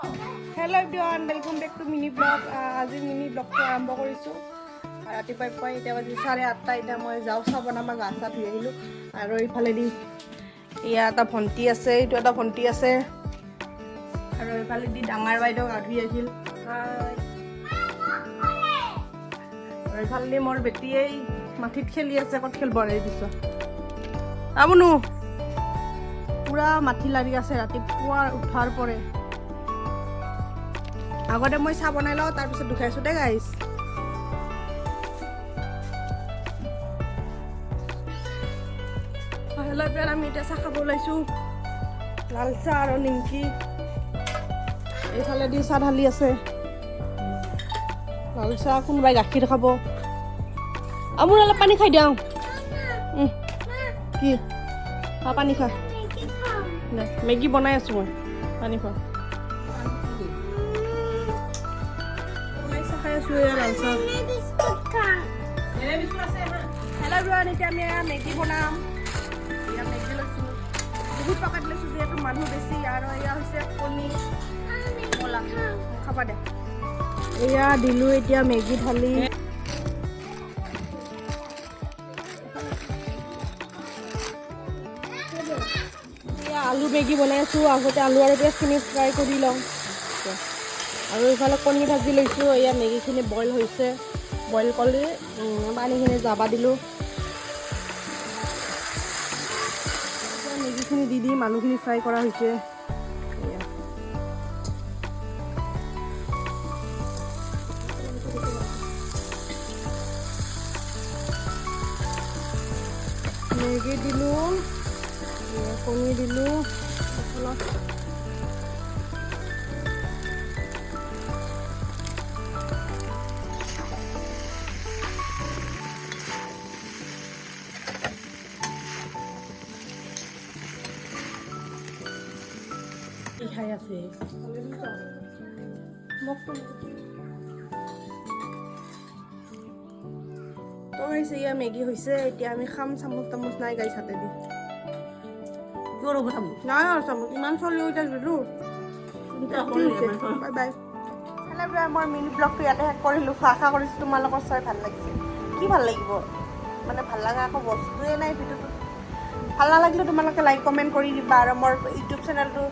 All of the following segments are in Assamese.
Hello everyone, welcome back to mini vlog. আজি mini vlog আৰম্ভ কৰিছো। ৰাতিপুৱাই এতিয়া বাজি 8:30 এতিয়া মই যাও চাহ বনাম গা চা ধুই আহিলো আৰু ইফালে দি ইয়া এটা ভন্টি আছে এইটো এটা ভন্টি আছে আৰু ইফালে দি ডাঙৰ বাইদেউ গা ধুই আহিল আৰু ইফালে দি মোৰ বেটিয়ে মাটিত খেলি আছে কত খেল বনাই দিছো আমনু পুৰা মাটি লাগি আছে ৰাতিপুৱা উঠাৰ পৰে আগতে মই চাহ বনাই লওঁ তাৰ পিছত দুখাইছো দে গাইছ হেল্ল' এভৰিৱান আমি এতিয়া চাহ খাব ওলাইছো লাল চাহ আৰু নিমকি এইফালে দি চাহ ঢালি আছে লাল চাহ কোনোবাই গাখীৰ খাব আমোৰ অলপ পানী খাই দিওঁ কি পানী খা মেগী বনাই আছো মই পানী খোৱা হেল্ল' এভৰিৱান এতিয়া আমি মেগী বনাম এয়া মেগী লৈছোঁ বহুত পেকেট লৈছোঁ যিহেতু মানুহ বেছি আৰু এয়া হৈছে কণী মলা খাবা দে এয়া দিলোঁ এতিয়া মেগী ঢালি এয়া আলু মেগী বনাই আছোঁ আগতে আলু আৰু পিঁয়াজখিনি ফ্ৰাই কৰি লওঁ আৰু এইফালে কণী ভাজি লৈছোঁ এয়া মেগীখিনি বইল হৈছে বইল কৰি পানীখিনি যাবা দিলোঁ মেগীখিনি দি মানুহখিনি ফ্ৰাই কৰা হৈছে মেগী দিলোঁ কণী দিলোঁ খাই আছে তো হৈছে ইয়া মেগী হৈছে এতিয়া আমি খাম চামুচ তামুচ নাই গাইছ হাতে দি নাই আৰু চামুচ ইমান চলি হৈ দিলোঁ বাই বাই হেল্ল' মই মিনি ব্লগটো ইয়াতে শেষ কৰিলোঁ আশা কৰিছোঁ তোমালোকৰ চাই ভাল লাগিছে কি ভাল লাগিব মানে ভাল লগা একো বস্তুৱে নাই ভিডিঅ'টো ভাল নালাগিলে তোমালোকে লাইক কমেণ্ট কৰি দিবা আৰু মোৰ ইউটিউব চেনেলটো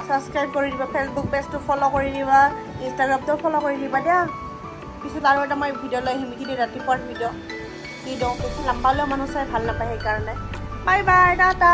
ছাবস্ক্ৰাইব কৰি দিবা ফেচবুক পেজটো ফ'ল' কৰি দিবা ইনষ্টাগ্ৰামটো ফ'ল' কৰি দিবা দিয়া পিছত আৰু এটা মই ভিডিঅ' লৈ আহিম এইখিনি ৰাতিপুৱাৰ ভিডিঅ' দি দিওঁ বেছি লাম্বা হ'লেও মানুহ চাই ভাল নাপায় সেইকাৰণে বাই বাই টাটা